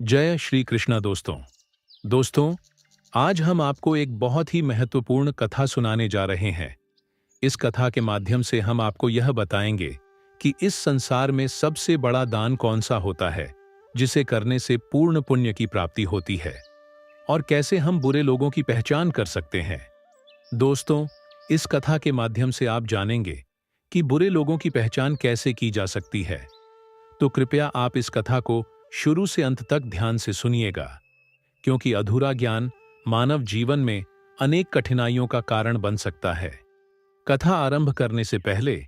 जय श्री कृष्णा दोस्तों। आज हम आपको एक बहुत ही महत्वपूर्ण कथा सुनाने जा रहे हैं। इस कथा के माध्यम से हम आपको यह बताएंगे कि इस संसार में सबसे बड़ा दान कौन सा होता है, जिसे करने से पूर्ण पुण्य की प्राप्ति होती है, और कैसे हम बुरे लोगों की पहचान कर सकते हैं। दोस्तों, इस कथा के माध्यम से आप जानेंगे कि बुरे लोगों की पहचान कैसे की जा सकती है। तो कृपया आप इस कथा को शुरू से अंत तक ध्यान से सुनिएगा, क्योंकि अधूरा ज्ञान मानव जीवन में अनेक कठिनाइयों का कारण बन सकता है। कथा आरंभ करने से पहले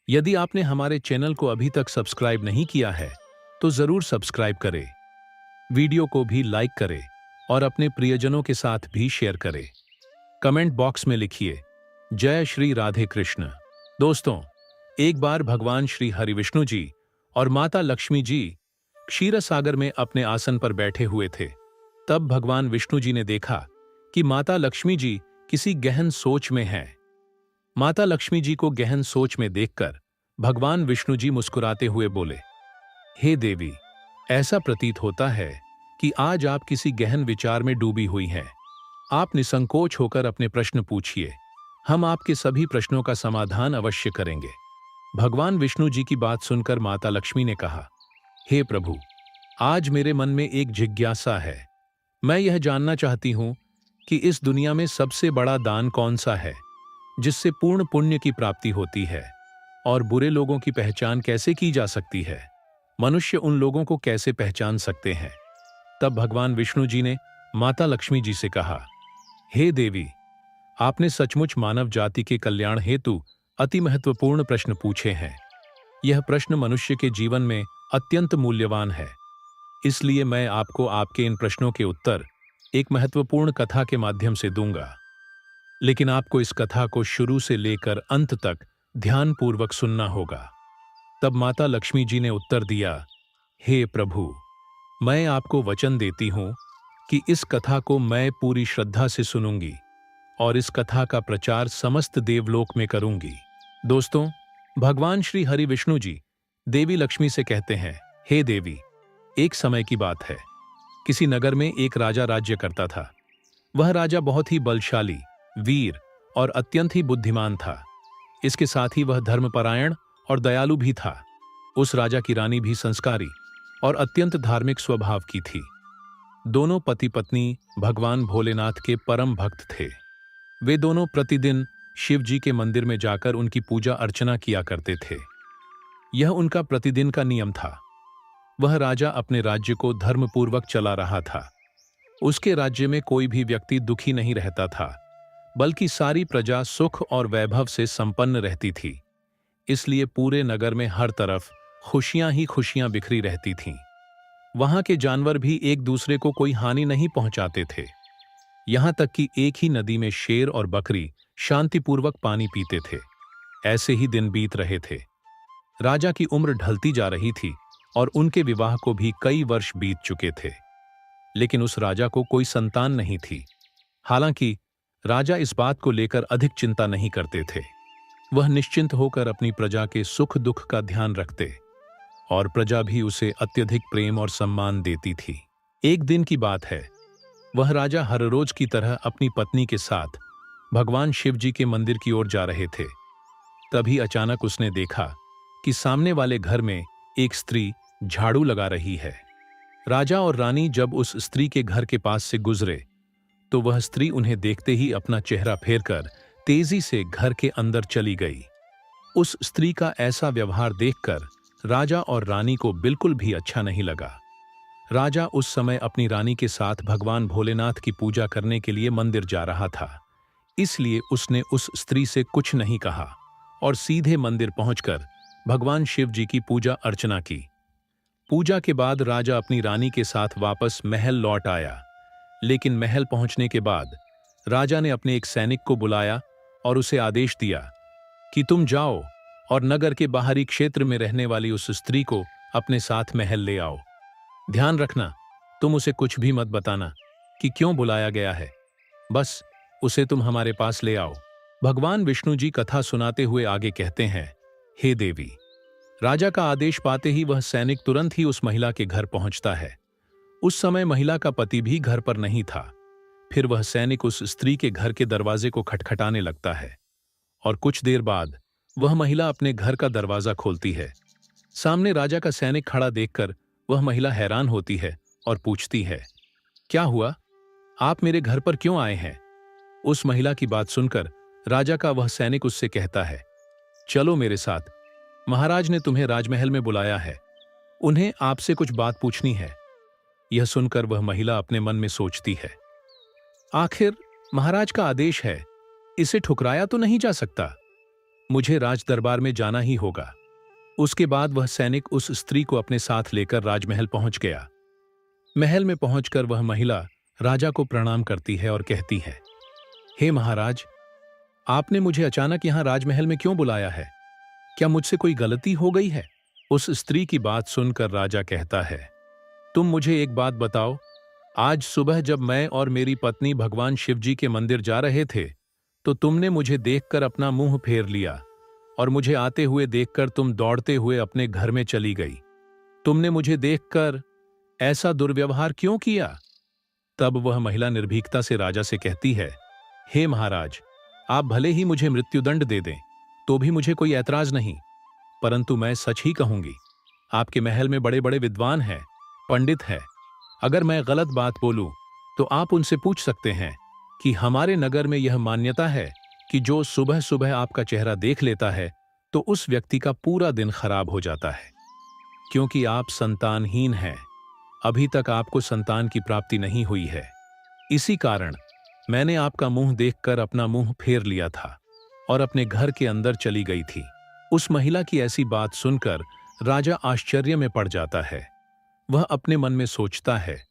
यदि आपने हमारे चैनल को अभी तक सब्सक्राइब नहीं किया है तो जरूर सब्सक्राइब करें, वीडियो को भी लाइक करें और अपने प्रियजनों के साथ भी शेयर करें। कमेंट बॉक्स में लिखिए जय श्री राधे कृष्ण। दोस्तों, एक बार भगवान श्री हरिविष्णु जी और माता लक्ष्मी जी क्षीर सागर में अपने आसन पर बैठे हुए थे। तब भगवान विष्णु जी ने देखा कि माता लक्ष्मी जी किसी गहन सोच में हैं। माता लक्ष्मी जी को गहन सोच में देखकर भगवान विष्णु जी मुस्कुराते हुए बोले, हे देवी, ऐसा प्रतीत होता है कि आज आप किसी गहन विचार में डूबी हुई हैं। आप निसंकोच होकर अपने प्रश्न पूछिए, हम आपके सभी प्रश्नों का समाधान अवश्य करेंगे। भगवान विष्णु जी की बात सुनकर माता लक्ष्मी ने कहा, हे प्रभु, आज मेरे मन में एक जिज्ञासा है। मैं यह जानना चाहती हूं कि इस दुनिया में सबसे बड़ा दान कौन सा है, जिससे पूर्ण पुण्य की प्राप्ति होती है, और बुरे लोगों की पहचान कैसे की जा सकती है। मनुष्य उन लोगों को कैसे पहचान सकते हैं। तब भगवान विष्णु जी ने माता लक्ष्मी जी से कहा, हे देवी, आपने सचमुच मानव जाति के कल्याण हेतु अति महत्वपूर्ण प्रश्न पूछे हैं। यह प्रश्न मनुष्य के जीवन में अत्यंत मूल्यवान है। इसलिए मैं आपको आपके इन प्रश्नों के उत्तर एक महत्वपूर्ण कथा के माध्यम से दूंगा। लेकिन आपको इस कथा को शुरू से लेकर अंत तक ध्यानपूर्वक सुनना होगा। तब माता लक्ष्मी जी ने उत्तर दिया, हे प्रभु, मैं आपको वचन देती हूं कि इस कथा को मैं पूरी श्रद्धा से सुनूंगी और इस कथा का प्रचार समस्त देवलोक में करूंगी। दोस्तों, भगवान श्री हरि विष्णु जी देवी लक्ष्मी से कहते हैं, हे देवी, एक समय की बात है। किसी नगर में एक राजा राज्य करता था। वह राजा बहुत ही बलशाली, वीर और अत्यंत ही बुद्धिमान था। इसके साथ ही वह धर्मपरायण और दयालु भी था। उस राजा की रानी भी संस्कारी और अत्यंत धार्मिक स्वभाव की थी। दोनों पति पत्नी भगवान भोलेनाथ के परम भक्त थे। वे दोनों प्रतिदिन शिव जी के मंदिर में जाकर उनकी पूजा अर्चना किया करते थे। यह उनका प्रतिदिन का नियम था। वह राजा अपने राज्य को धर्मपूर्वक चला रहा था। उसके राज्य में कोई भी व्यक्ति दुखी नहीं रहता था, बल्कि सारी प्रजा सुख और वैभव से संपन्न रहती थी। इसलिए पूरे नगर में हर तरफ खुशियां ही खुशियां बिखरी रहती थीं। वहां के जानवर भी एक दूसरे को कोई हानि नहीं पहुंचाते थे। यहां तक कि एक ही नदी में शेर और बकरी शांतिपूर्वक पानी पीते थे। ऐसे ही दिन बीत रहे थे। राजा की उम्र ढलती जा रही थी और उनके विवाह को भी कई वर्ष बीत चुके थे। लेकिन उस राजा को कोई संतान नहीं थी। हालांकि राजा इस बात को लेकर अधिक चिंता नहीं करते थे। वह निश्चिंत होकर अपनी प्रजा के सुख दुख का ध्यान रखते और प्रजा भी उसे अत्यधिक प्रेम और सम्मान देती थी। एक दिन की बात है, वह राजा हर रोज की तरह अपनी पत्नी के साथ भगवान शिव जी के मंदिर की ओर जा रहे थे। तभी अचानक उसने देखा कि सामने वाले घर में एक स्त्री झाड़ू लगा रही है। राजा और रानी जब उस स्त्री के घर के पास से गुजरे तो वह स्त्री उन्हें देखते ही अपना चेहरा फेरकर तेजी से घर के अंदर चली गई। उस स्त्री का ऐसा व्यवहार देखकर राजा और रानी को बिल्कुल भी अच्छा नहीं लगा। राजा उस समय अपनी रानी के साथ भगवान भोलेनाथ की पूजा करने के लिए मंदिर जा रहा था। इसलिए उसने उस स्त्री से कुछ नहीं कहा और सीधे मंदिर पहुंचकर भगवान शिव जी की पूजा अर्चना की। पूजा के बाद राजा अपनी रानी के साथ वापस महल लौट आया। लेकिन महल पहुंचने के बाद राजा ने अपने एक सैनिक को बुलाया और उसे आदेश दिया कि तुम जाओ और नगर के बाहरी क्षेत्र में रहने वाली उस स्त्री को अपने साथ महल ले आओ। ध्यान रखना, तुम उसे कुछ भी मत बताना कि क्यों बुलाया गया है। बस उसे तुम हमारे पास ले आओ। भगवान विष्णु जी कथा सुनाते हुए आगे कहते हैं, हे देवी, राजा का आदेश पाते ही वह सैनिक तुरंत ही उस महिला के घर पहुंचता है। उस समय महिला का पति भी घर पर नहीं था। फिर वह सैनिक उस स्त्री के घर के दरवाजे को खटखटाने लगता है और कुछ देर बाद वह महिला अपने घर का दरवाजा खोलती है। सामने राजा का सैनिक खड़ा देखकर वह महिला हैरान होती है और पूछती है, क्या हुआ? आप मेरे घर पर क्यों आए हैं? उस महिला की बात सुनकर राजा का वह सैनिक उससे कहता है, चलो मेरे साथ, महाराज ने तुम्हें राजमहल में बुलाया है। उन्हें आपसे कुछ बात पूछनी है। यह सुनकर वह महिला अपने मन में सोचती है, आखिर महाराज का आदेश है, इसे ठुकराया तो नहीं जा सकता। मुझे राज दरबार में जाना ही होगा। उसके बाद वह सैनिक उस स्त्री को अपने साथ लेकर राजमहल पहुंच गया। महल में पहुंचकर वह महिला राजा को प्रणाम करती है और कहती है, हे महाराज, आपने मुझे अचानक यहां राजमहल में क्यों बुलाया है? क्या मुझसे कोई गलती हो गई है? उस स्त्री की बात सुनकर राजा कहता है, तुम मुझे एक बात बताओ, आज सुबह जब मैं और मेरी पत्नी भगवान शिवजी के मंदिर जा रहे थे तो तुमने मुझे देखकर अपना मुंह फेर लिया और मुझे आते हुए देखकर तुम दौड़ते हुए अपने घर में चली गई। तुमने मुझे देखकर ऐसा दुर्व्यवहार क्यों किया? तब वह महिला निर्भीकता से राजा से कहती है, हे महाराज, आप भले ही मुझे मृत्युदंड दे दें तो भी मुझे कोई ऐतराज नहीं, परंतु मैं सच ही कहूंगी। आपके महल में बड़े बड़े विद्वान हैं, पंडित हैं। अगर मैं गलत बात बोलूं तो आप उनसे पूछ सकते हैं कि हमारे नगर में यह मान्यता है कि जो सुबह सुबह आपका चेहरा देख लेता है तो उस व्यक्ति का पूरा दिन खराब हो जाता है। क्योंकि आप संतानहीन हैं, अभी तक आपको संतान की प्राप्ति नहीं हुई है, इसी कारण मैंने आपका मुंह देखकर अपना मुंह फेर लिया था और अपने घर के अंदर चली गई थी। उस महिला की ऐसी बात सुनकर राजा आश्चर्य में पड़ जाता है। वह अपने मन में सोचता है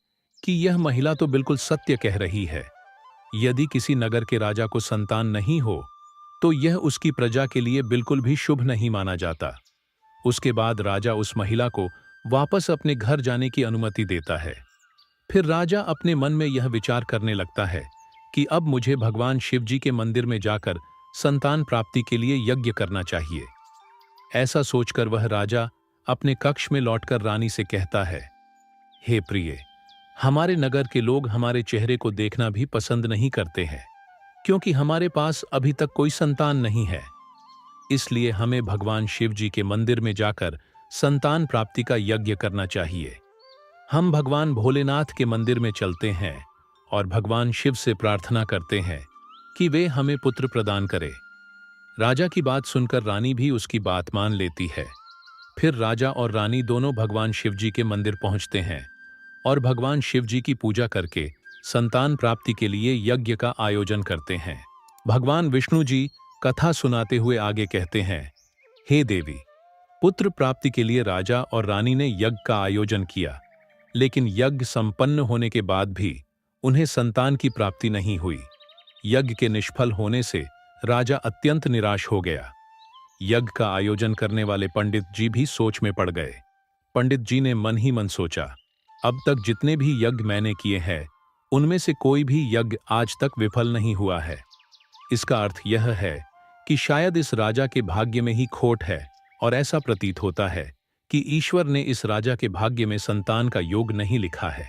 कि यह महिला तो बिल्कुल सत्य कह रही है। यदि किसी नगर के राजा को संतान नहीं हो तो यह उसकी प्रजा के लिए बिल्कुल भी शुभ नहीं माना जाता। उसके बाद राजा उस महिला को वापस अपने घर जाने की अनुमति देता है। फिर राजा अपने मन में यह विचार करने लगता है कि अब मुझे भगवान शिवजी के मंदिर में जाकर संतान प्राप्ति के लिए यज्ञ करना चाहिए। ऐसा सोचकर वह राजा अपने कक्ष में लौटकर रानी से कहता है, हे प्रिय, हमारे नगर के लोग हमारे चेहरे को देखना भी पसंद नहीं करते हैं, क्योंकि हमारे पास अभी तक कोई संतान नहीं है। इसलिए हमें भगवान शिवजी के मंदिर में जाकर संतान प्राप्ति का यज्ञ करना चाहिए। हम भगवान भोलेनाथ के मंदिर में चलते हैं और भगवान शिव से प्रार्थना करते हैं कि वे हमें पुत्र प्रदान करें। राजा की बात सुनकर रानी भी उसकी बात मान लेती है। फिर राजा और रानी दोनों भगवान शिवजी के मंदिर पहुंचते हैं और भगवान शिवजी की पूजा करके संतान प्राप्ति के लिए यज्ञ का आयोजन करते हैं। भगवान विष्णु जी कथा सुनाते हुए आगे कहते हैं, हे देवी, पुत्र प्राप्ति के लिए राजा और रानी ने यज्ञ का आयोजन किया, लेकिन यज्ञ संपन्न होने के बाद भी उन्हें संतान की प्राप्ति नहीं हुई। यज्ञ के निष्फल होने से राजा अत्यंत निराश हो गया। यज्ञ का आयोजन करने वाले पंडित जी भी सोच में पड़ गए। पंडित जी ने मन ही मन सोचा, अब तक जितने भी यज्ञ मैंने किए हैं उनमें से कोई भी यज्ञ आज तक विफल नहीं हुआ है। इसका अर्थ यह है कि शायद इस राजा के भाग्य में ही खोट है और ऐसा प्रतीत होता है कि ईश्वर ने इस राजा के भाग्य में संतान का योग नहीं लिखा है।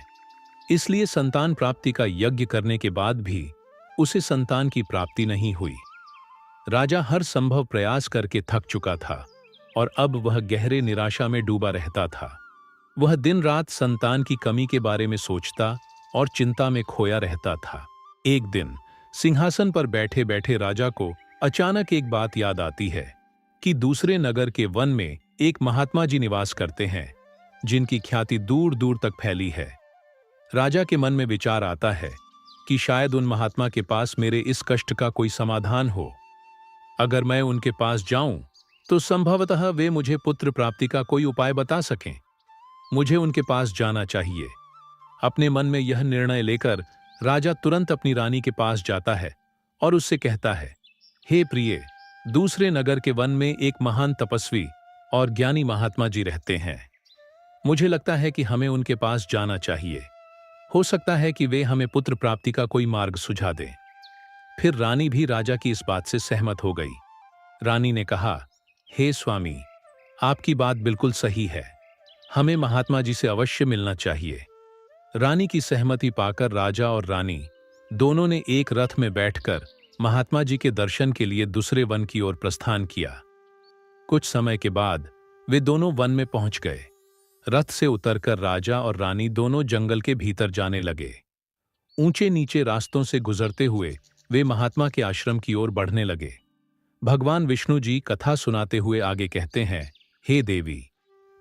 इसलिए संतान प्राप्ति का यज्ञ करने के बाद भी उसे संतान की प्राप्ति नहीं हुई। राजा हर संभव प्रयास करके थक चुका था और अब वह गहरे निराशा में डूबा रहता था। वह दिन रात संतान की कमी के बारे में सोचता और चिंता में खोया रहता था। एक दिन सिंहासन पर बैठे बैठे राजा को अचानक एक बात याद आती है कि दूसरे नगर के वन में एक महात्मा जी निवास करते हैं, जिनकी ख्याति दूर दूर तक फैली है। राजा के मन में विचार आता है कि शायद उन महात्मा के पास मेरे इस कष्ट का कोई समाधान हो। अगर मैं उनके पास जाऊं तो संभवतः वे मुझे पुत्र प्राप्ति का कोई उपाय बता सकें। मुझे उनके पास जाना चाहिए। अपने मन में यह निर्णय लेकर राजा तुरंत अपनी रानी के पास जाता है और उससे कहता है, हे प्रिय, दूसरे नगर के वन में एक महान तपस्वी और ज्ञानी महात्मा जी रहते हैं। मुझे लगता है कि हमें उनके पास जाना चाहिए। हो सकता है कि वे हमें पुत्र प्राप्ति का कोई मार्ग सुझा दें। फिर रानी भी राजा की इस बात से सहमत हो गई। रानी ने कहा, हे स्वामी, आपकी बात बिल्कुल सही है। हमें महात्मा जी से अवश्य मिलना चाहिए। रानी की सहमति पाकर राजा और रानी दोनों ने एक रथ में बैठकर महात्मा जी के दर्शन के लिए दूसरे वन की ओर प्रस्थान किया। कुछ समय के बाद वे दोनों वन में पहुंच गए। रथ से उतरकर राजा और रानी दोनों जंगल के भीतर जाने लगे। ऊंचे नीचे रास्तों से गुजरते हुए वे महात्मा के आश्रम की ओर बढ़ने लगे। भगवान विष्णु जी कथा सुनाते हुए आगे कहते हैं, हे देवी।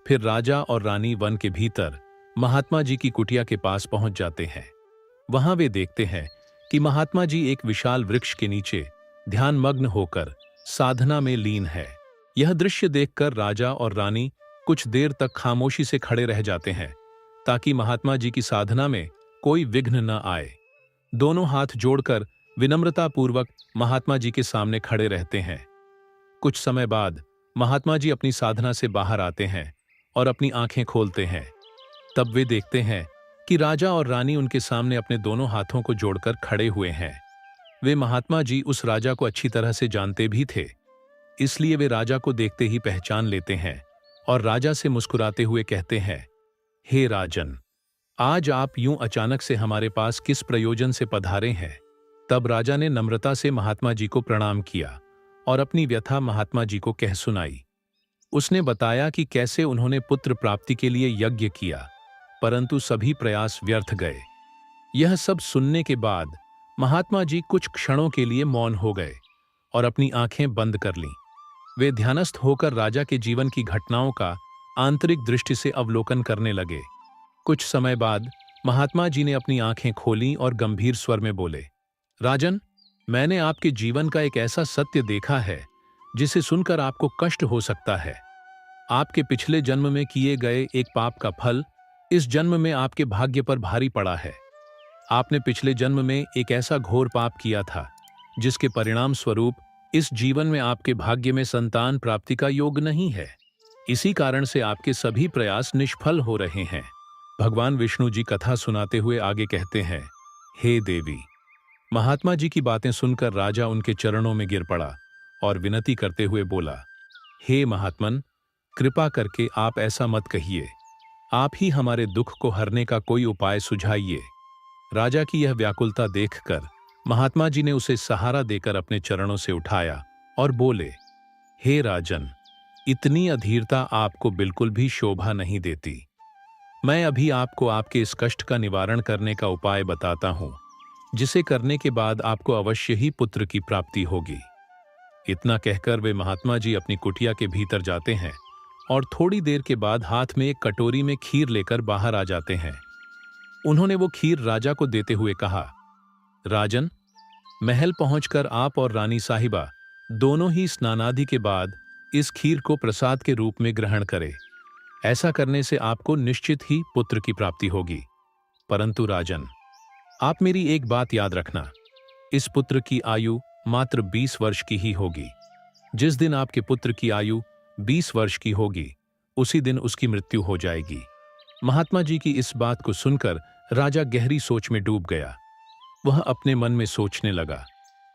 फिर राजा और रानी वन के भीतर महात्मा जी की कुटिया के पास पहुंच जाते हैं। वहां वे देखते हैं कि महात्मा जी एक विशाल वृक्ष के नीचे ध्यानमग्न होकर साधना में लीन है। यह दृश्य देखकर राजा और रानी कुछ देर तक खामोशी से खड़े रह जाते हैं ताकि महात्मा जी की साधना में कोई विघ्न न आए। दोनों हाथ जोड़कर विनम्रतापूर्वक महात्मा जी के सामने खड़े रहते हैं। कुछ समय बाद महात्मा जी अपनी साधना से बाहर आते हैं और अपनी आंखें खोलते हैं। तब वे देखते हैं कि राजा और रानी उनके सामने अपने दोनों हाथों को जोड़कर खड़े हुए हैं। वे महात्मा जी उस राजा को अच्छी तरह से जानते भी थे, इसलिए वे राजा को देखते ही पहचान लेते हैं और राजा से मुस्कुराते हुए कहते हैं, हे राजन, आज आप यूं अचानक से हमारे पास किस प्रयोजन से पधारे हैं? तब राजा ने नम्रता से महात्मा जी को प्रणाम किया और अपनी व्यथा महात्मा जी को कह सुनाई। उसने बताया कि कैसे उन्होंने पुत्र प्राप्ति के लिए यज्ञ किया, परंतु सभी प्रयास व्यर्थ गए। यह सब सुनने के बाद महात्मा जी कुछ क्षणों के लिए मौन हो गए और अपनी आंखें बंद कर लीं। वे ध्यानस्थ होकर राजा के जीवन की घटनाओं का आंतरिक दृष्टि से अवलोकन करने लगे। कुछ समय बाद महात्मा जी ने अपनी आंखें खोलीं और गंभीर स्वर में बोले, राजन, मैंने आपके जीवन का एक ऐसा सत्य देखा है जिसे सुनकर आपको कष्ट हो सकता है। आपके पिछले जन्म में किए गए एक पाप का फल इस जन्म में आपके भाग्य पर भारी पड़ा है। आपने पिछले जन्म में एक ऐसा घोर पाप किया था जिसके परिणाम स्वरूप इस जीवन में आपके भाग्य में संतान प्राप्ति का योग नहीं है। इसी कारण से आपके सभी प्रयास निष्फल हो रहे हैं। भगवान विष्णु जी कथा सुनाते हुए आगे कहते हैं, हे देवी। महात्मा जी की बातें सुनकर राजा उनके चरणों में गिर पड़ा और विनती करते हुए बोला, हे महात्मन, कृपा करके आप ऐसा मत कहिए। आप ही हमारे दुख को हरने का कोई उपाय सुझाइए। राजा की यह व्याकुलता देखकर महात्मा जी ने उसे सहारा देकर अपने चरणों से उठाया और बोले, हे राजन, इतनी अधीरता आपको बिल्कुल भी शोभा नहीं देती। मैं अभी आपको आपके इस कष्ट का निवारण करने का उपाय बताता हूं, जिसे करने के बाद आपको अवश्य ही पुत्र की प्राप्ति होगी। इतना कहकर वे महात्मा जी अपनी कुटिया के भीतर जाते हैं और थोड़ी देर के बाद हाथ में एक कटोरी में खीर लेकर बाहर आ जाते हैं। उन्होंने वो खीर राजा को देते हुए कहा, राजन, महल पहुंचकर आप और रानी साहिबा दोनों ही स्नानादि के बाद इस खीर को प्रसाद के रूप में ग्रहण करें। ऐसा करने से आपको निश्चित ही पुत्र की प्राप्ति होगी। परंतु राजन, आप मेरी एक बात याद रखना, इस पुत्र की आयु मात्र 20 वर्ष की ही होगी। जिस दिन आपके पुत्र की आयु 20 वर्ष की होगी, उसी दिन उसकी मृत्यु हो जाएगी। महात्मा जी की इस बात को सुनकर राजा गहरी सोच में डूब गया। वह अपने मन में सोचने लगा,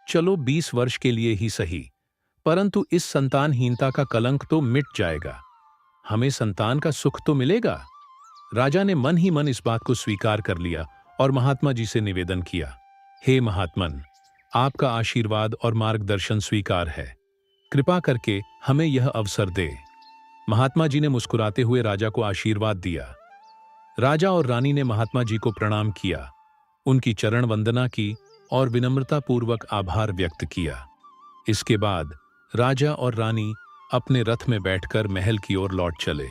चलो 20 वर्ष के लिए ही सही, परंतु इस संतानहीनता का कलंक तो मिट जाएगा, हमें संतान का सुख तो मिलेगा। राजा ने मन ही मन इस बात को स्वीकार कर लिया और महात्मा जी से निवेदन किया, हे महात्मन, आपका आशीर्वाद और मार्गदर्शन स्वीकार है, कृपा करके हमें यह अवसर दे। महात्मा जी ने मुस्कुराते हुए राजा को आशीर्वाद दिया। राजा और रानी ने महात्मा जी को प्रणाम किया, उनकी चरण वंदना की और विनम्रतापूर्वक आभार व्यक्त किया। इसके बाद राजा और रानी अपने रथ में बैठकर महल की ओर लौट चले।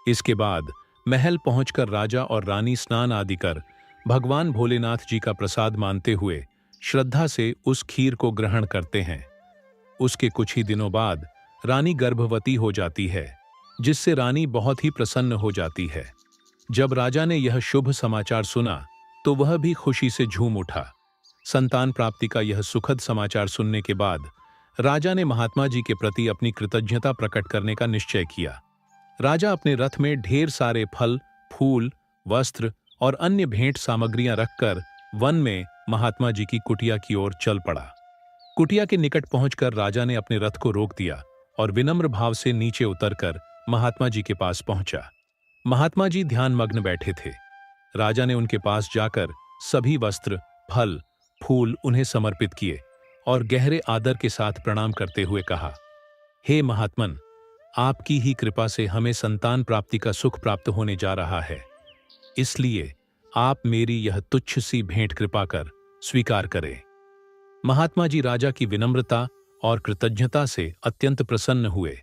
इसके बाद महल पहुंचकर राजा और रानी स्नान आदि कर भगवान भोलेनाथ जी का प्रसाद मानते हुए श्रद्धा से उस खीर को ग्रहण करते हैं। उसके कुछ ही दिनों बाद रानी गर्भवती हो जाती है, जिससे रानी बहुत ही प्रसन्न हो जाती है। जब राजा ने यह शुभ समाचार सुना तो वह भी खुशी से झूम उठा। संतान प्राप्ति का यह सुखद समाचार सुनने के बाद राजा ने महात्मा जी के प्रति अपनी कृतज्ञता प्रकट करने का निश्चय किया। राजा अपने रथ में ढेर सारे फल, फूल, वस्त्र और अन्य भेंट सामग्रियां रखकर वन में महात्मा जी की कुटिया की ओर चल पड़ा। कुटिया के निकट पहुंचकर राजा ने अपने रथ को रोक दिया और विनम्र भाव से नीचे उतरकर महात्मा जी के पास पहुंचा। महात्मा जी ध्यानमग्न बैठे थे। राजा ने उनके पास जाकर सभी वस्त्र, फल, फूल उन्हें समर्पित किए और गहरे आदर के साथ प्रणाम करते हुए कहा, हे महात्मन, आपकी ही कृपा से हमें संतान प्राप्ति का सुख प्राप्त होने जा रहा है, इसलिए आप मेरी यह तुच्छ सी भेंट कृपा कर स्वीकार करें। महात्मा जी राजा की विनम्रता और कृतज्ञता से अत्यंत प्रसन्न हुए।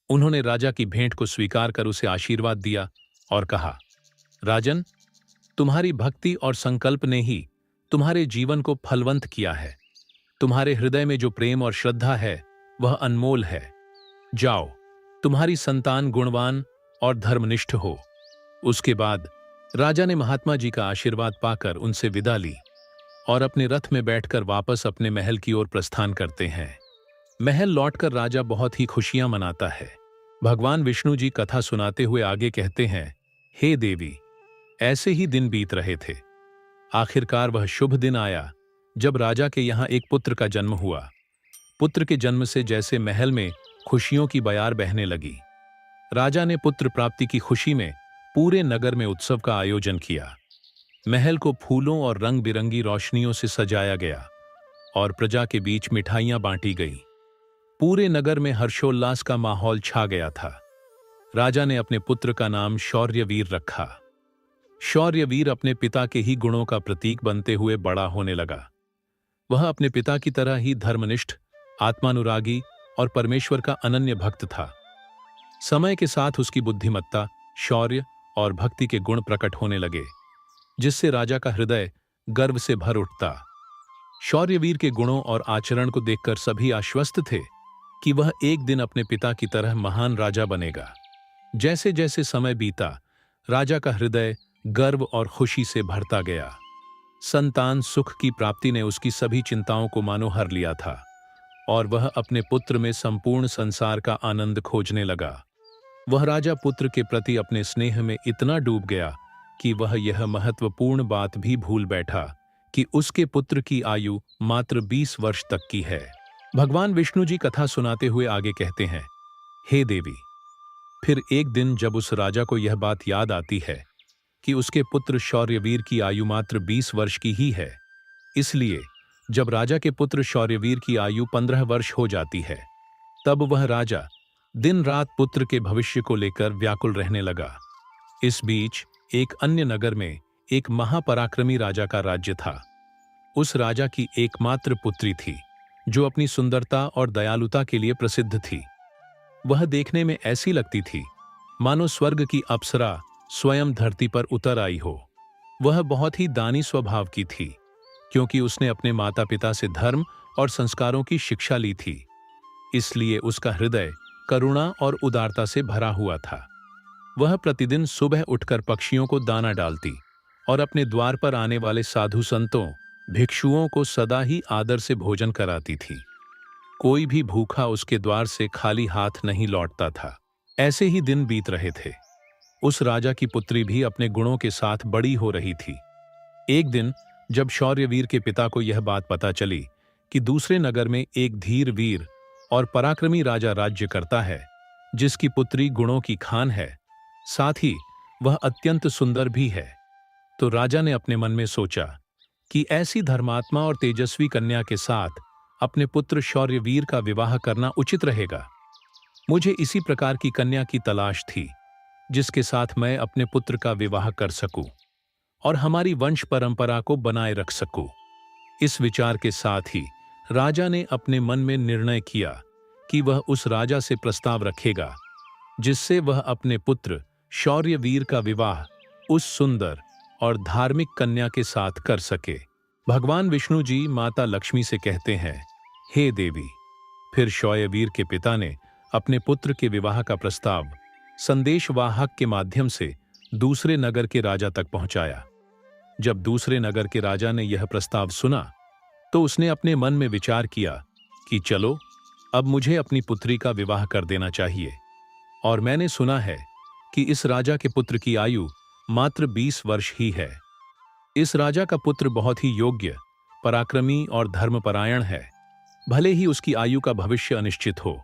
उन्होंने राजा की भेंट को स्वीकार कर उसे आशीर्वाद दिया और कहा, राजन, तुम्हारी भक्ति और संकल्प ने ही तुम्हारे जीवन को फलवंत किया है। तुम्हारे हृदय में जो प्रेम और श्रद्धा है वह अनमोल है। जाओ, तुम्हारी संतान गुणवान और धर्मनिष्ठ हो। उसके बाद राजा ने महात्मा जी का आशीर्वाद पाकर उनसे विदा ली और अपने रथ में बैठकर वापस अपने महल की ओर प्रस्थान करते हैं। महल लौटकर राजा बहुत ही खुशियां मनाता है। भगवान विष्णु जी कथा सुनाते हुए आगे कहते हैं, हे देवी, ऐसे ही दिन बीत रहे थे। आखिरकार वह शुभ दिन आया जब राजा के यहाँ एक पुत्र का जन्म हुआ। पुत्र के जन्म से जैसे महल में खुशियों की बयार बहने लगी। राजा ने पुत्र प्राप्ति की खुशी में पूरे नगर में उत्सव का आयोजन किया। महल को फूलों और रंग बिरंगी रोशनियों से सजाया गया और प्रजा के बीच मिठाइयां बांटी गईं। पूरे नगर में हर्षोल्लास का माहौल छा गया था। राजा ने अपने पुत्र का नाम शौर्यवीर रखा। शौर्यवीर अपने पिता के ही गुणों का प्रतीक बनते हुए बड़ा होने लगा। वह अपने पिता की तरह ही धर्मनिष्ठ, आत्मानुरागी और परमेश्वर का अनन्य भक्त था। समय के साथ उसकी बुद्धिमत्ता, शौर्य और भक्ति के गुण प्रकट होने लगे, जिससे राजा का हृदय गर्व से भर उठता। शौर्यवीर के गुणों और आचरण को देखकर सभी आश्वस्त थे कि वह एक दिन अपने पिता की तरह महान राजा बनेगा। जैसे जैसे समय बीता, राजा का हृदय गर्व और खुशी से भरता गया। संतान सुख की प्राप्ति ने उसकी सभी चिंताओं को मानो हर लिया था और वह अपने पुत्र में संपूर्ण संसार का आनंद खोजने लगा। वह राजा पुत्र के प्रति अपने स्नेह में इतना डूब गया कि वह यह महत्वपूर्ण बात भी भूल बैठा कि उसके पुत्र की आयु मात्र 20 वर्ष तक की है। भगवान विष्णु जी कथा सुनाते हुए आगे कहते हैं, हे देवी, फिर एक दिन जब उस राजा को यह बात याद आती है कि उसके पुत्र शौर्यवीर की आयु मात्र 20 वर्ष की ही है, इसलिए जब राजा के पुत्र शौर्यवीर की आयु 15 वर्ष हो जाती है, तब वह राजा दिन रात पुत्र के भविष्य को लेकर व्याकुल रहने लगा। इस बीच एक अन्य नगर में एक महापराक्रमी राजा का राज्य था। उस राजा की एकमात्र पुत्री थी, जो अपनी सुंदरता और दयालुता के लिए प्रसिद्ध थी। वह देखने में ऐसी लगती थी मानो स्वर्ग की अप्सरा स्वयं धरती पर उतर आई हो। वह बहुत ही दानी स्वभाव की थी, क्योंकि उसने अपने माता पिता से धर्म और संस्कारों की शिक्षा ली थी। इसलिए उसका हृदय करुणा और उदारता से भरा हुआ था। वह प्रतिदिन सुबह उठकर पक्षियों को दाना डालती और अपने द्वार पर आने वाले साधु संतों, भिक्षुओं को सदा ही आदर से भोजन कराती थी। कोई भी भूखा उसके द्वार से खाली हाथ नहीं लौटता था। ऐसे ही दिन बीत रहे थे। उस राजा की पुत्री भी अपने गुणों के साथ बड़ी हो रही थी। एक दिन जब शौर्यवीर के पिता को यह बात पता चली कि दूसरे नगर में एक धीर वीर और पराक्रमी राजा राज्य करता है, जिसकी पुत्री गुणों की खान है, साथ ही वह अत्यंत सुंदर भी है, तो राजा ने अपने मन में सोचा कि ऐसी धर्मात्मा और तेजस्वी कन्या के साथ अपने पुत्र शौर्यवीर का विवाह करना उचित रहेगा। मुझे इसी प्रकार की कन्या की तलाश थी, जिसके साथ मैं अपने पुत्र का विवाह कर सकूं और हमारी वंश परंपरा को बनाए रख सकूं। इस विचार के साथ ही राजा ने अपने मन में निर्णय किया कि वह उस राजा से प्रस्ताव रखेगा, जिससे वह अपने पुत्र शौर्यवीर का विवाह उस सुंदर और धार्मिक कन्या के साथ कर सके। भगवान विष्णु जी माता लक्ष्मी से कहते हैं, हे देवी। फिर शौर्यवीर के पिता ने अपने पुत्र के विवाह का प्रस्ताव संदेशवाहक के माध्यम से दूसरे नगर के राजा तक पहुंचाया। जब दूसरे नगर के राजा ने यह प्रस्ताव सुना, तो उसने अपने मन में विचार किया कि चलो, अब मुझे अपनी पुत्री का विवाह कर देना चाहिए। और मैंने सुना है कि इस राजा के पुत्र की आयु मात्र 20 वर्ष ही है। इस राजा का पुत्र बहुत ही योग्य, पराक्रमी और धर्मपरायण है। भले ही उसकी आयु का भविष्य अनिश्चित हो,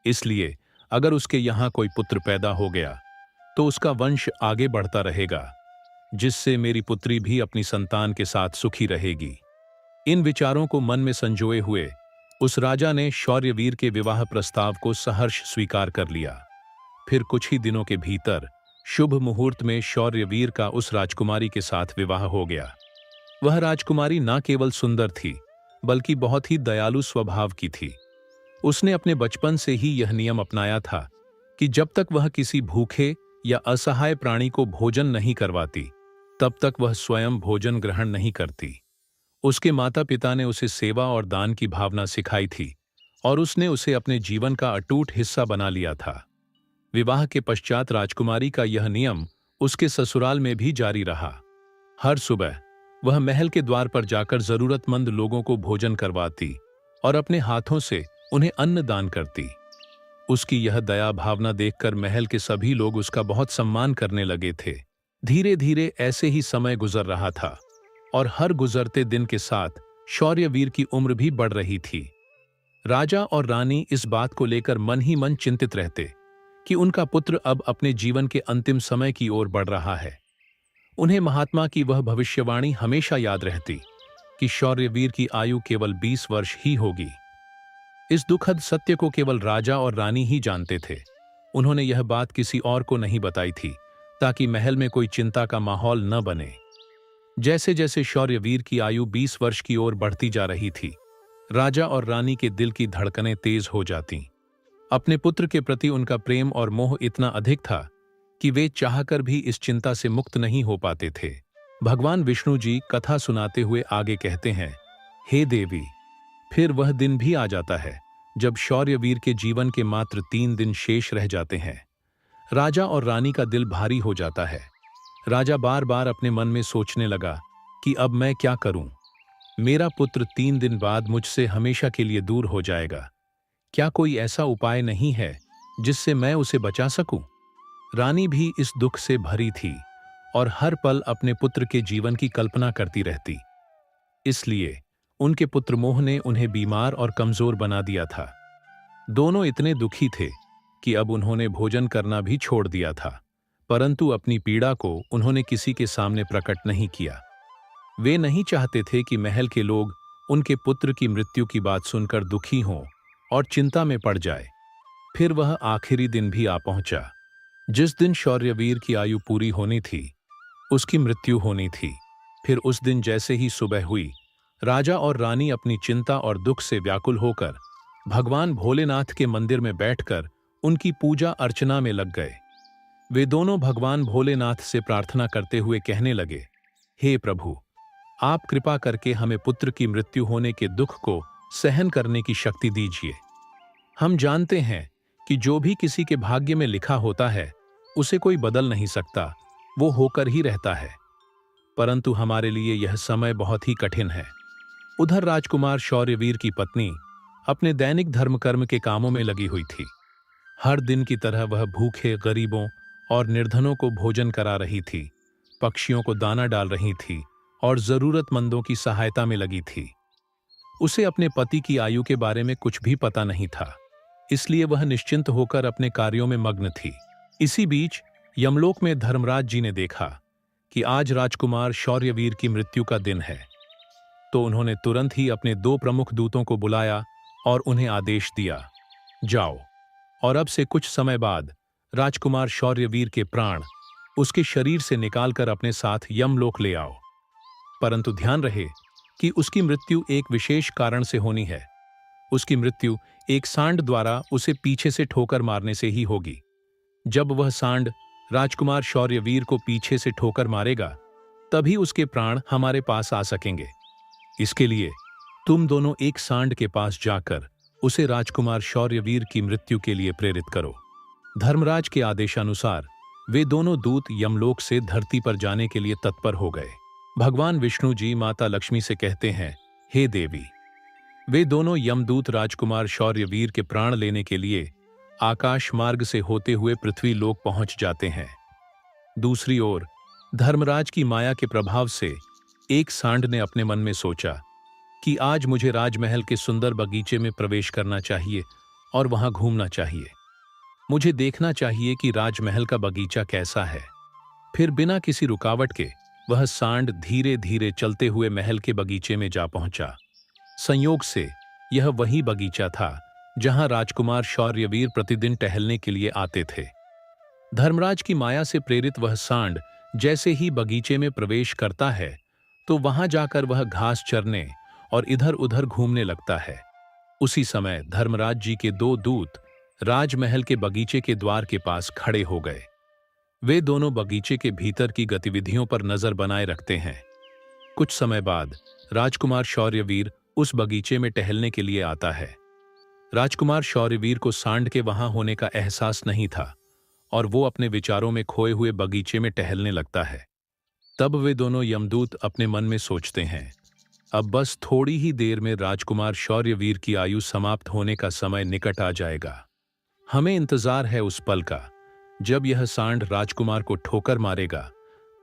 इसलिए अगर उसके यहाँ कोई पुत्र पैदा हो गया तो उसका वंश आगे बढ़ता रहेगा। जिससे मेरी पुत्री भी अपनी संतान के साथ सुखी रहेगी। इन विचारों को मन में संजोए हुए उस राजा ने शौर्यवीर के विवाह प्रस्ताव को सहर्ष स्वीकार कर लिया। फिर कुछ ही दिनों के भीतर शुभ मुहूर्त में शौर्यवीर का उस राजकुमारी के साथ विवाह हो गया। वह राजकुमारी न केवल सुंदर थी, बल्कि बहुत ही दयालु स्वभाव की थी। उसने अपने बचपन से ही यह नियम अपनाया था कि जब तक वह किसी भूखे या असहाय प्राणी को भोजन नहीं करवाती, तब तक वह स्वयं भोजन ग्रहण नहीं करती। उसके माता पिता ने उसे सेवा और दान की भावना सिखाई थी और उसने उसे अपने जीवन का अटूट हिस्सा बना लिया था। विवाह के पश्चात राजकुमारी का यह नियम उसके ससुराल में भी जारी रहा। हर सुबह वह महल के द्वार पर जाकर जरूरतमंद लोगों को भोजन करवाती और अपने हाथों से उन्हें अन्न दान करती। उसकी यह दया भावना देखकर महल के सभी लोग उसका बहुत सम्मान करने लगे थे। धीरे धीरे ऐसे ही समय गुजर रहा था और हर गुजरते दिन के साथ शौर्यवीर की उम्र भी बढ़ रही थी। राजा और रानी इस बात को लेकर मन ही मन चिंतित रहते कि उनका पुत्र अब अपने जीवन के अंतिम समय की ओर बढ़ रहा है। उन्हें महात्मा की वह भविष्यवाणी हमेशा याद रहती कि शौर्यवीर की आयु केवल 20 वर्ष ही होगी। इस दुखद सत्य को केवल राजा और रानी ही जानते थे। उन्होंने यह बात किसी और को नहीं बताई थी, ताकि महल में कोई चिंता का माहौल न बने। जैसे जैसे शौर्यवीर की आयु 20 वर्ष की ओर बढ़ती जा रही थी, राजा और रानी के दिल की धड़कनें तेज हो जातीं। अपने पुत्र के प्रति उनका प्रेम और मोह इतना अधिक था कि वे चाहकर भी इस चिंता से मुक्त नहीं हो पाते थे। भगवान विष्णु जी कथा सुनाते हुए आगे कहते हैं, हे देवी, फिर वह दिन भी आ जाता है जब शौर्यवीर के जीवन के मात्र 3 दिन शेष रह जाते हैं। राजा और रानी का दिल भारी हो जाता है। राजा बार बार अपने मन में सोचने लगा कि अब मैं क्या करूं? मेरा पुत्र 3 दिन बाद मुझसे हमेशा के लिए दूर हो जाएगा। क्या कोई ऐसा उपाय नहीं है जिससे मैं उसे बचा सकूं? रानी भी इस दुख से भरी थी और हर पल अपने पुत्र के जीवन की कल्पना करती रहती। इसलिए उनके पुत्र मोह ने उन्हें बीमार और कमजोर बना दिया था। दोनों इतने दुखी थे कि अब उन्होंने भोजन करना भी छोड़ दिया था, परंतु अपनी पीड़ा को उन्होंने किसी के सामने प्रकट नहीं किया। वे नहीं चाहते थे कि महल के लोग उनके पुत्र की मृत्यु की बात सुनकर दुखी हों और चिंता में पड़ जाए। फिर वह आखिरी दिन भी आ पहुंचा, जिस दिन शौर्यवीर की आयु पूरी होनी थी, उसकी मृत्यु होनी थी। फिर उस दिन जैसे ही सुबह हुई, राजा और रानी अपनी चिंता और दुख से व्याकुल होकर भगवान भोलेनाथ के मंदिर में बैठकर उनकी पूजा अर्चना में लग गए। वे दोनों भगवान भोलेनाथ से प्रार्थना करते हुए कहने लगे, हे प्रभु, आप कृपा करके हमें पुत्र की मृत्यु होने के दुख को सहन करने की शक्ति दीजिए। हम जानते हैं कि जो भी किसी के भाग्य में लिखा होता है, उसे कोई बदल नहीं सकता, वो होकर ही रहता है। परंतु हमारे लिए यह समय बहुत ही कठिन है। उधर राजकुमार शौर्यवीर की पत्नी अपने दैनिक धर्मकर्म के कामों में लगी हुई थी। हर दिन की तरह वह भूखे गरीबों और निर्धनों को भोजन करा रही थी, पक्षियों को दाना डाल रही थी और जरूरतमंदों की सहायता में लगी थी। उसे अपने पति की आयु के बारे में कुछ भी पता नहीं था, इसलिए वह निश्चिंत होकर अपने कार्यों में मग्न थी। इसी बीच यमलोक में धर्मराज जी ने देखा कि आज राजकुमार शौर्यवीर की मृत्यु का दिन है, तो उन्होंने तुरंत ही अपने 2 प्रमुख दूतों को बुलाया और उन्हें आदेश दिया, जाओ और अब से कुछ समय बाद राजकुमार शौर्यवीर के प्राण उसके शरीर से निकालकर अपने साथ यमलोक ले आओ। परंतु ध्यान रहे कि उसकी मृत्यु एक विशेष कारण से होनी है। उसकी मृत्यु एक सांड द्वारा उसे पीछे से ठोकर मारने से ही होगी। जब वह सांड राजकुमार शौर्यवीर को पीछे से ठोकर मारेगा, तभी उसके प्राण हमारे पास आ सकेंगे। इसके लिए तुम दोनों एक सांड के पास जाकर उसे राजकुमार शौर्यवीर की मृत्यु के लिए प्रेरित करो। धर्मराज के आदेशानुसार वे दोनों दूत यमलोक से धरती पर जाने के लिए तत्पर हो गए। भगवान विष्णु जी माता लक्ष्मी से कहते हैं, हे देवी। वे दोनों यमदूत राजकुमार शौर्यवीर के प्राण लेने के लिए आकाश मार्ग से होते हुए पृथ्वी लोक पहुंच जाते हैं। दूसरी ओर धर्मराज की माया के प्रभाव से एक सांड ने अपने मन में सोचा कि आज मुझे राजमहल के सुंदर बगीचे में प्रवेश करना चाहिए और वहां घूमना चाहिए। मुझे देखना चाहिए कि राजमहल का बगीचा कैसा है। फिर बिना किसी रुकावट के वह सांड धीरे धीरे चलते हुए महल के बगीचे में जा पहुंचा। संयोग से यह वही बगीचा था जहां राजकुमार शौर्यवीर प्रतिदिन टहलने के लिए आते थे। धर्मराज की माया से प्रेरित वह सांड जैसे ही बगीचे में प्रवेश करता है तो वहां जाकर वह घास चरने और इधर उधर घूमने लगता है। उसी समय धर्मराज जी के दो दूत राजमहल के बगीचे के द्वार के पास खड़े हो गए। वे दोनों बगीचे के भीतर की गतिविधियों पर नजर बनाए रखते हैं। कुछ समय बाद राजकुमार शौर्यवीर उस बगीचे में टहलने के लिए आता है। राजकुमार शौर्यवीर को सांड के वहां होने का एहसास नहीं था और वो अपने विचारों में खोए हुए बगीचे में टहलने लगता है। तब वे दोनों यमदूत अपने मन में सोचते हैं, अब बस थोड़ी ही देर में राजकुमार शौर्यवीर की आयु समाप्त होने का समय निकट आ जाएगा। हमें इंतजार है उस पल का जब यह सांड राजकुमार को ठोकर मारेगा,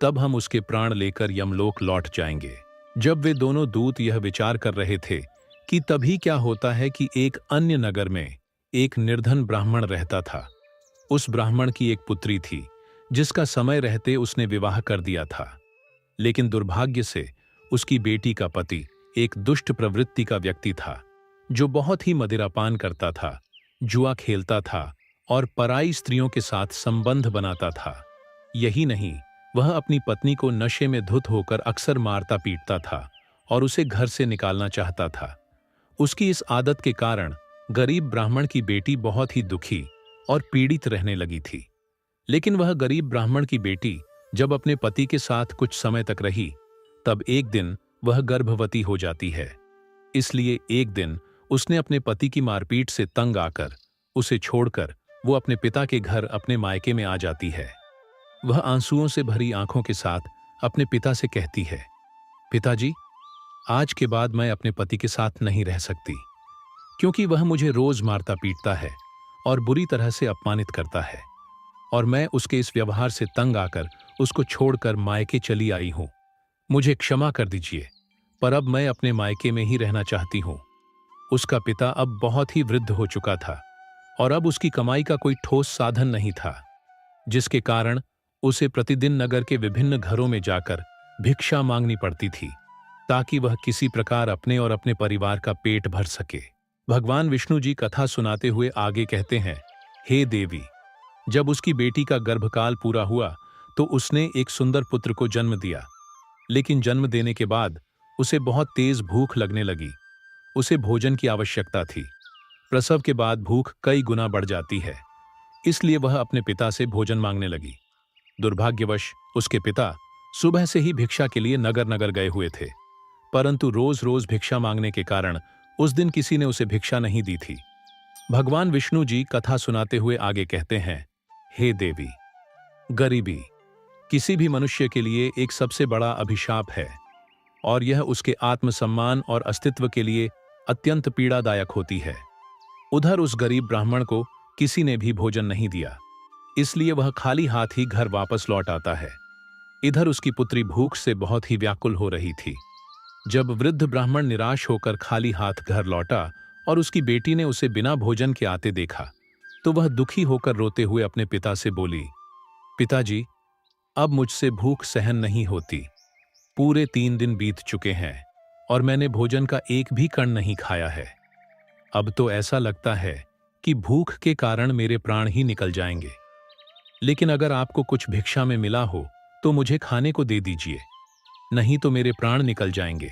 तब हम उसके प्राण लेकर यमलोक लौट जाएंगे। जब वे दोनों दूत यह विचार कर रहे थे कि तभी क्या होता है कि एक अन्य नगर में एक निर्धन ब्राह्मण रहता था। उस ब्राह्मण की एक पुत्री थी जिसका समय रहते उसने विवाह कर दिया था, लेकिन दुर्भाग्य से उसकी बेटी का पति एक दुष्ट प्रवृत्ति का व्यक्ति था जो बहुत ही मदिरापान करता था, जुआ खेलता था और पराई स्त्रियों के साथ संबंध बनाता था। यही नहीं, वह अपनी पत्नी को नशे में धुत होकर अक्सर मारता पीटता था और उसे घर से निकालना चाहता था। उसकी इस आदत के कारण गरीब ब्राह्मण की बेटी बहुत ही दुखी और पीड़ित रहने लगी थी। लेकिन वह गरीब ब्राह्मण की बेटी जब अपने पति के साथ कुछ समय तक रही, तब एक दिन वह गर्भवती हो जाती है। इसलिए एक दिन उसने अपने पति की मारपीट से तंग आकर उसे छोड़कर वो अपने पिता के घर अपने मायके में आ जाती है। वह आंसुओं से भरी आंखों के साथ अपने पिता से कहती है, पिताजी, आज के बाद मैं अपने पति के साथ नहीं रह सकती, क्योंकि वह मुझे रोज मारता पीटता है और बुरी तरह से अपमानित करता है और मैं उसके इस व्यवहार से तंग आकर उसको छोड़कर मायके चली आई हूं। मुझे क्षमा कर दीजिए, पर अब मैं अपने मायके में ही रहना चाहती हूं। उसका पिता अब बहुत ही वृद्ध हो चुका था और अब उसकी कमाई का कोई ठोस साधन नहीं था, जिसके कारण उसे प्रतिदिन नगर के विभिन्न घरों में जाकर भिक्षा मांगनी पड़ती थी ताकि वह किसी प्रकार अपने और अपने परिवार का पेट भर सके। भगवान विष्णु जी कथा सुनाते हुए आगे कहते हैं, हे देवी, जब उसकी बेटी का गर्भकाल पूरा हुआ तो उसने एक सुंदर पुत्र को जन्म दिया, लेकिन जन्म देने के बाद उसे बहुत तेज भूख लगने लगी। उसे भोजन की आवश्यकता थी। प्रसव के बाद भूख कई गुना बढ़ जाती है, इसलिए वह अपने पिता से भोजन मांगने लगी। दुर्भाग्यवश उसके पिता सुबह से ही भिक्षा के लिए नगर नगर गए हुए थे, परंतु रोज रोज भिक्षा मांगने के कारण उस दिन किसी ने उसे भिक्षा नहीं दी थी। भगवान विष्णु जी कथा सुनाते हुए आगे कहते हैं, हे देवी, गरीबी किसी भी मनुष्य के लिए एक सबसे बड़ा अभिशाप है और यह उसके आत्मसम्मान और अस्तित्व के लिए अत्यंत पीड़ादायक होती है। उधर उस गरीब ब्राह्मण को किसी ने भी भोजन नहीं दिया, इसलिए वह खाली हाथ ही घर वापस लौट आता है। इधर उसकी पुत्री भूख से बहुत ही व्याकुल हो रही थी। जब वृद्ध ब्राह्मण निराश होकर खाली हाथ घर लौटा और उसकी बेटी ने उसे बिना भोजन के आते देखा, तो वह दुखी होकर रोते हुए अपने पिता से बोली, पिताजी, अब मुझसे भूख सहन नहीं होती। पूरे 3 दिन बीत चुके हैं और मैंने भोजन का एक भी कण नहीं खाया है। अब तो ऐसा लगता है कि भूख के कारण मेरे प्राण ही निकल जाएंगे। लेकिन अगर आपको कुछ भिक्षा में मिला हो तो मुझे खाने को दे दीजिए, नहीं तो मेरे प्राण निकल जाएंगे।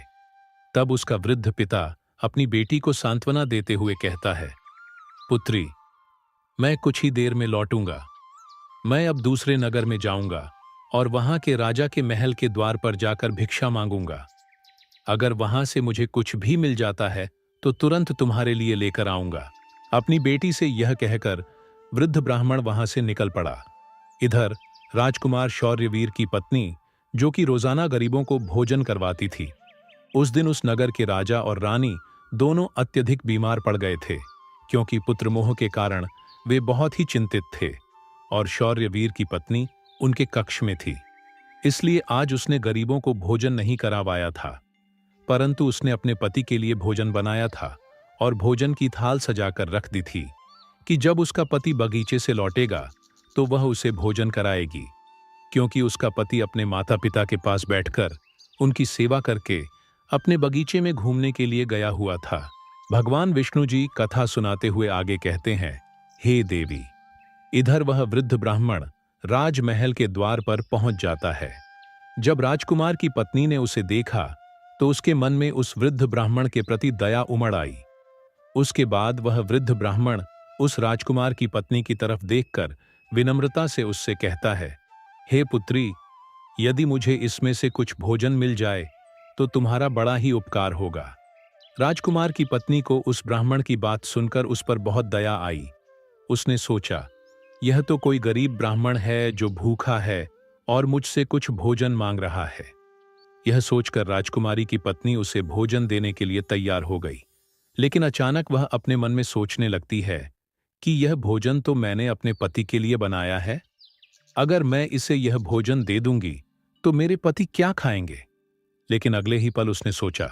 तब उसका वृद्ध पिता अपनी बेटी को सांत्वना देते हुए कहता है, पुत्री, मैं कुछ ही देर में लौटूंगा। मैं अब दूसरे नगर में जाऊंगा और वहां के राजा के महल के द्वार पर जाकर भिक्षा मांगूंगा। अगर वहां से मुझे कुछ भी मिल जाता है तो तुरंत तुम्हारे लिए लेकर आऊंगा। अपनी बेटी से यह कहकर वृद्ध ब्राह्मण वहां से निकल पड़ा। इधर राजकुमार शौर्यवीर की पत्नी, जो कि रोजाना गरीबों को भोजन करवाती थी, उस दिन उस नगर के राजा और रानी दोनों अत्यधिक बीमार पड़ गए थे, क्योंकि पुत्रमोह के कारण वे बहुत ही चिंतित थे और शौर्यवीर की पत्नी उनके कक्ष में थी। इसलिए आज उसने गरीबों को भोजन नहीं करवाया था, परंतु उसने अपने पति के लिए भोजन बनाया था और भोजन की थाल सजाकर रख दी थी कि जब उसका पति बगीचे से लौटेगा तो वह उसे भोजन कराएगी। क्योंकि उसका पति अपने माता पिता के पास बैठकर उनकी सेवा करके अपने बगीचे में घूमने के लिए गया हुआ था। भगवान विष्णु जी कथा सुनाते हुए आगे कहते हैं, हे देवी। इधर वह वृद्ध ब्राह्मण राजमहल के द्वार पर पहुंच जाता है। जब राजकुमार की पत्नी ने उसे देखा तो उसके मन में उस वृद्ध ब्राह्मण के प्रति दया उमड़ आई। उसके बाद वह वृद्ध ब्राह्मण उस राजकुमार की पत्नी की तरफ देखकर विनम्रता से उससे कहता है, हे पुत्री, यदि मुझे इसमें से कुछ भोजन मिल जाए तो तुम्हारा बड़ा ही उपकार होगा। राजकुमार की पत्नी को उस ब्राह्मण की बात सुनकर उस पर बहुत दया आई। उसने सोचा, यह तो कोई गरीब ब्राह्मण है जो भूखा है और मुझसे कुछ भोजन मांग रहा है। यह सोचकर राजकुमारी की पत्नी उसे भोजन देने के लिए तैयार हो गई। लेकिन अचानक वह अपने मन में सोचने लगती है कि यह भोजन तो मैंने अपने पति के लिए बनाया है। अगर मैं इसे यह भोजन दे दूंगी तो मेरे पति क्या खाएंगे? लेकिन अगले ही पल उसने सोचा,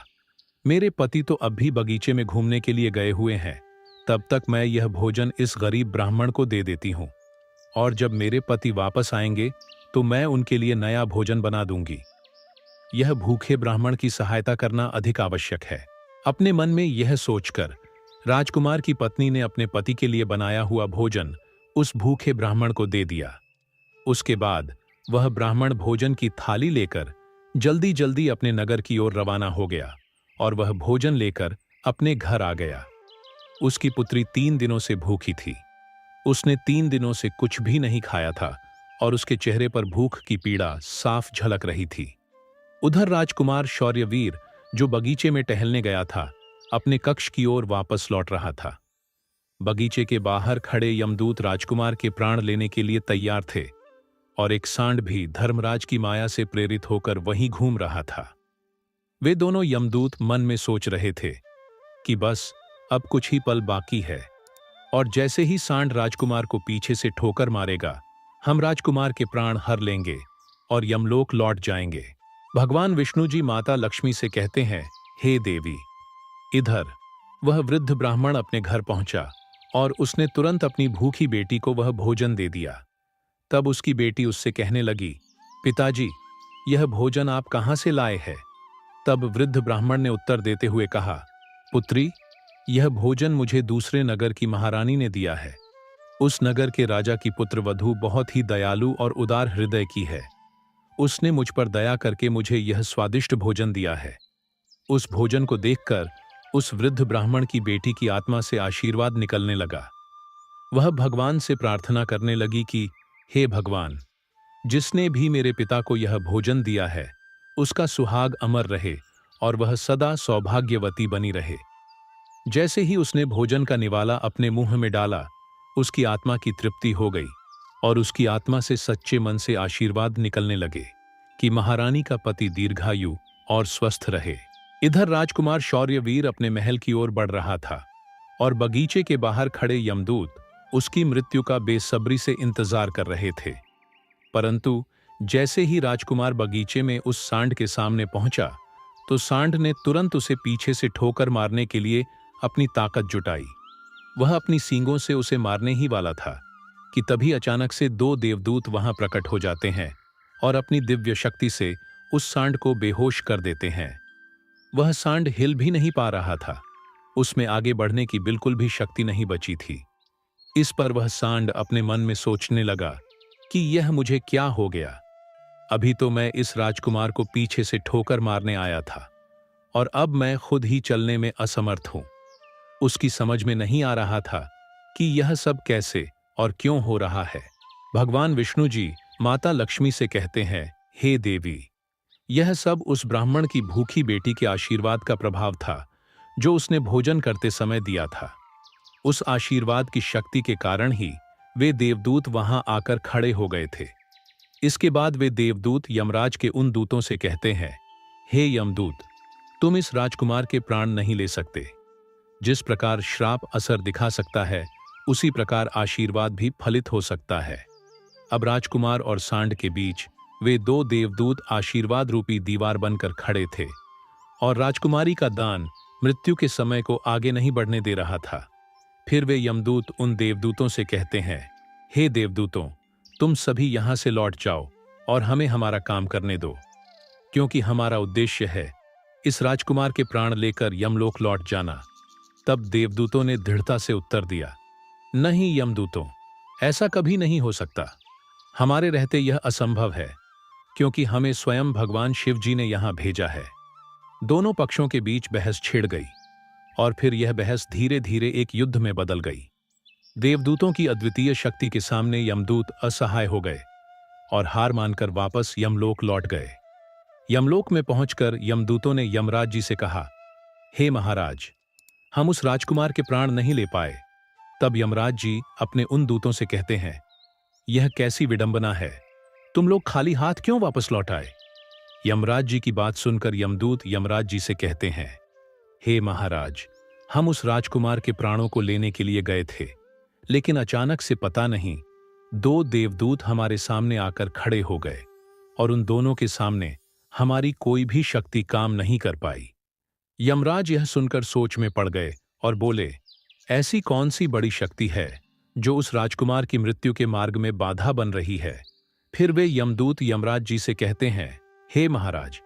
मेरे पति तो अब भी बगीचे में घूमने के लिए गए हुए हैं, तब तक मैं यह भोजन इस गरीब ब्राह्मण को दे देती हूं, और जब मेरे पति वापस आएंगे तो मैं उनके लिए नया भोजन बना दूंगी। यह भूखे ब्राह्मण की सहायता करना अधिक आवश्यक है। अपने मन में यह सोचकर राजकुमार की पत्नी ने अपने पति के लिए बनाया हुआ भोजन उस भूखे ब्राह्मण को दे दिया। उसके बाद वह ब्राह्मण भोजन की थाली लेकर जल्दी जल्दी अपने नगर की ओर रवाना हो गया और वह भोजन लेकर अपने घर आ गया। उसकी पुत्री 3 दिनों से भूखी थी। उसने 3 दिनों से कुछ भी नहीं खाया था और उसके चेहरे पर भूख की पीड़ा साफ झलक रही थी। उधर राजकुमार शौर्यवीर, जो बगीचे में टहलने गया था, अपने कक्ष की ओर वापस लौट रहा था। बगीचे के बाहर खड़े यमदूत राजकुमार के प्राण लेने के लिए तैयार थे और एक सांड भी धर्मराज की माया से प्रेरित होकर वहीं घूम रहा था। वे दोनों यमदूत मन में सोच रहे थे कि बस अब कुछ ही पल बाकी है और जैसे ही सांड राजकुमार को पीछे से ठोकर मारेगा, हम राजकुमार के प्राण हर लेंगे और यमलोक लौट जाएंगे। भगवान विष्णु जी माता लक्ष्मी से कहते हैं, हे देवी। इधर वह वृद्ध ब्राह्मण अपने घर पहुंचा और उसने तुरंत अपनी भूखी बेटी को वह भोजन दे दिया। तब उसकी बेटी उससे कहने लगी, पिताजी, यह भोजन आप कहां से लाए हैं? तब वृद्ध ब्राह्मण ने उत्तर देते हुए कहा, पुत्री, यह भोजन मुझे दूसरे नगर की महारानी ने दिया है। उस नगर के राजा की पुत्र वधू बहुत ही दयालु और उदार हृदय की है। उसने मुझ पर दया करके मुझे यह स्वादिष्ट भोजन दिया है। उस भोजन को देखकर उस वृद्ध ब्राह्मण की बेटी की आत्मा से आशीर्वाद निकलने लगा। वह भगवान से प्रार्थना करने लगी कि हे भगवान, जिसने भी मेरे पिता को यह भोजन दिया है उसका सुहाग अमर रहे और वह सदा सौभाग्यवती बनी रहे। जैसे ही उसने भोजन का निवाला अपने मुंह में डाला, उसकी आत्मा की तृप्ति हो गई और उसकी आत्मा से सच्चे मन से आशीर्वाद निकलने लगे कि महारानी का पति दीर्घायु और स्वस्थ रहे। इधर राजकुमार शौर्यवीर अपने महल की ओर बढ़ रहा था और बगीचे के बाहर खड़े यमदूत उसकी मृत्यु का बेसब्री से इंतजार कर रहे थे। परंतु जैसे ही राजकुमार बगीचे में उस सांड के सामने पहुंचा तो सांड ने तुरंत उसे पीछे से ठोकर मारने के लिए अपनी ताकत जुटाई। वह अपनी सींगों से उसे मारने ही वाला था कि तभी अचानक से 2 देवदूत वहां प्रकट हो जाते हैं और अपनी दिव्य शक्ति से उस सांड को बेहोश कर देते हैं। वह सांड हिल भी नहीं पा रहा था। उसमें आगे बढ़ने की बिल्कुल भी शक्ति नहीं बची थी। इस पर वह सांड अपने मन में सोचने लगा कि यह मुझे क्या हो गया। अभी तो मैं इस राजकुमार को पीछे से ठोकर मारने आया था और अब मैं खुद ही चलने में असमर्थ हूं। उसकी समझ में नहीं आ रहा था कि यह सब कैसे और क्यों हो रहा है। भगवान विष्णु जी माता लक्ष्मी से कहते हैं, हे देवी, यह सब उस ब्राह्मण की भूखी बेटी के आशीर्वाद का प्रभाव था जो उसने भोजन करते समय दिया था। उस आशीर्वाद की शक्ति के कारण ही वे देवदूत वहां आकर खड़े हो गए थे। इसके बाद वे देवदूत यमराज के उन दूतों से कहते हैं, हे यमदूत, तुम इस राजकुमार के प्राण नहीं ले सकते। जिस प्रकार श्राप असर दिखा सकता है, उसी प्रकार आशीर्वाद भी फलित हो सकता है। अब राजकुमार और सांड के बीच वे 2 देवदूत आशीर्वाद रूपी दीवार बनकर खड़े थे और राजकुमारी का दान मृत्यु के समय को आगे नहीं बढ़ने दे रहा था। फिर वे यमदूत उन देवदूतों से कहते हैं, हे देवदूतों, तुम सभी यहां से लौट जाओ और हमें हमारा काम करने दो, क्योंकि हमारा उद्देश्य है इस राजकुमार के प्राण लेकर यमलोक लौट जाना। तब देवदूतों ने दृढ़ता से उत्तर दिया, नहीं यमदूतों, ऐसा कभी नहीं हो सकता। हमारे रहते यह असंभव है, क्योंकि हमें स्वयं भगवान शिव जी ने यहां भेजा है। दोनों पक्षों के बीच बहस छिड़ गई और फिर यह बहस धीरे धीरे एक युद्ध में बदल गई। देवदूतों की अद्वितीय शक्ति के सामने यमदूत असहाय हो गए और हार मानकर वापस यमलोक लौट गए। यमलोक में पहुंचकर यमदूतों ने यमराज जी से कहा, हे महाराज, हम उस राजकुमार के प्राण नहीं ले पाए। तब यमराज जी अपने उन दूतों से कहते हैं, यह कैसी विडंबना है, तुम लोग खाली हाथ क्यों वापस लौट आए? यमराज जी की बात सुनकर यमदूत यमराज जी से कहते हैं, हे महाराज, हम उस राजकुमार के प्राणों को लेने के लिए गए थे, लेकिन अचानक से पता नहीं दो देवदूत हमारे सामने आकर खड़े हो गए और उन दोनों के सामने हमारी कोई भी शक्ति काम नहीं कर पाई। यमराज यह सुनकर सोच में पड़ गए और बोले, ऐसी कौन सी बड़ी शक्ति है जो उस राजकुमार की मृत्यु के मार्ग में बाधा बन रही है? फिर वे यमदूत यमराज जी से कहते हैं, हे महाराज,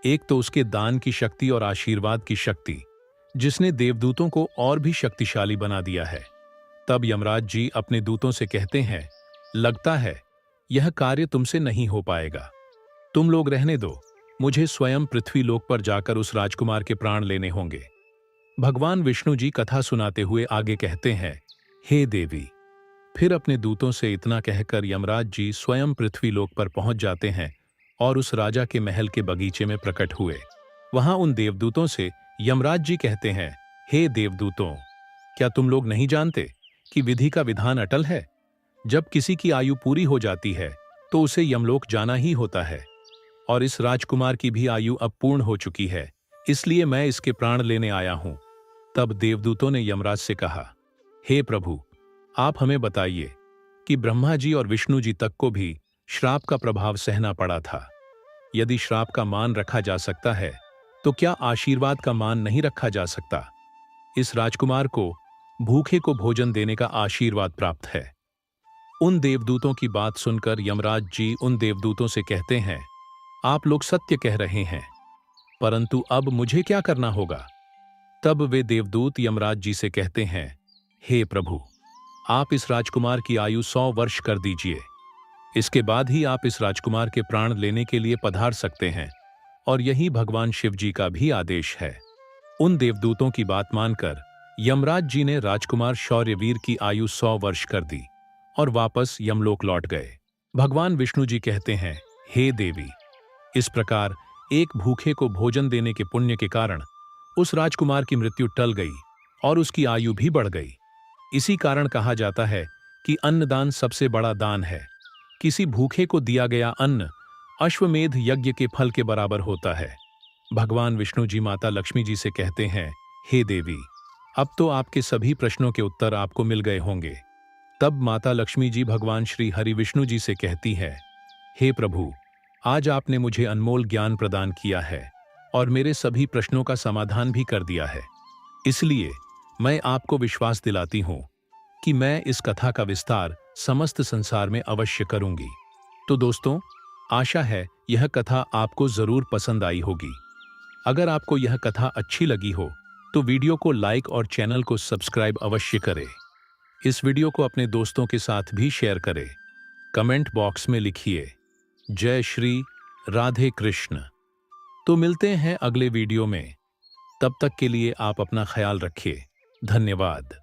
एक तो उसके दान की शक्ति और आशीर्वाद की शक्ति, जिसने देवदूतों को और भी शक्तिशाली बना दिया है। तब यमराज जी अपने दूतों से कहते हैं, लगता है यह कार्य तुमसे नहीं हो पाएगा, तुम लोग रहने दो, मुझे स्वयं पृथ्वी लोक पर जाकर उस राजकुमार के प्राण लेने होंगे। भगवान विष्णु जी कथा सुनाते हुए आगे कहते हैं, हे देवी। फिर अपने दूतों से इतना कहकर यमराज जी स्वयं पृथ्वी लोक पर पहुंच जाते हैं और उस राजा के महल के बगीचे में प्रकट हुए। वहां उन देवदूतों से यमराज जी कहते हैं, हे देवदूतों, क्या तुम लोग नहीं जानते कि विधि का विधान अटल है? जब किसी की आयु पूरी हो जाती है तो उसे यमलोक जाना ही होता है, और इस राजकुमार की भी आयु अब पूर्ण हो चुकी है, इसलिए मैं इसके प्राण लेने आया हूं। तब देवदूतों ने यमराज से कहा, हे प्रभु, आप हमें बताइए कि ब्रह्मा जी और विष्णु जी तक को भी श्राप का प्रभाव सहना पड़ा था। यदि श्राप का मान रखा जा सकता है तो क्या आशीर्वाद का मान नहीं रखा जा सकता? इस राजकुमार को भूखे को भोजन देने का आशीर्वाद प्राप्त है। उन देवदूतों की बात सुनकर यमराज जी उन देवदूतों से कहते हैं, आप लोग सत्य कह रहे हैं, परंतु अब मुझे क्या करना होगा? तब वे देवदूत यमराज जी से कहते हैं, हे प्रभु, आप इस राजकुमार की आयु 100 वर्ष कर दीजिए। इसके बाद ही आप इस राजकुमार के प्राण लेने के लिए पधार सकते हैं, और यही भगवान शिव जी का भी आदेश है। उन देवदूतों की बात मानकर यमराज जी ने राजकुमार शौर्यवीर की आयु 100 वर्ष कर दी और वापस यमलोक लौट गए। भगवान विष्णु जी कहते हैं, हे देवी, इस प्रकार एक भूखे को भोजन देने के पुण्य के कारण उस राजकुमार की मृत्यु टल गई और उसकी आयु भी बढ़ गई। इसी कारण कहा जाता है कि अन्नदान सबसे बड़ा दान है। किसी भूखे को दिया गया अन्न अश्वमेध यज्ञ के फल के बराबर होता है। भगवान विष्णु जी माता लक्ष्मी जी से कहते हैं, हे देवी, अब तो आपके सभी प्रश्नों के उत्तर आपको मिल गए होंगे। तब माता लक्ष्मी जी भगवान श्री हरि विष्णु जी से कहती है, हे प्रभु, आज आपने मुझे अनमोल ज्ञान प्रदान किया है और मेरे सभी प्रश्नों का समाधान भी कर दिया है। इसलिए मैं आपको विश्वास दिलाती हूं कि मैं इस कथा का विस्तार समस्त संसार में अवश्य करूंगी। तो दोस्तों, आशा है यह कथा आपको जरूर पसंद आई होगी। अगर आपको यह कथा अच्छी लगी हो तो वीडियो को लाइक और चैनल को सब्सक्राइब अवश्य करें। इस वीडियो को अपने दोस्तों के साथ भी शेयर करें। कमेंट बॉक्स में लिखिए, जय श्री राधे कृष्ण। तो मिलते हैं अगले वीडियो में। तब तक के लिए आप अपना ख्याल रखिए। धन्यवाद।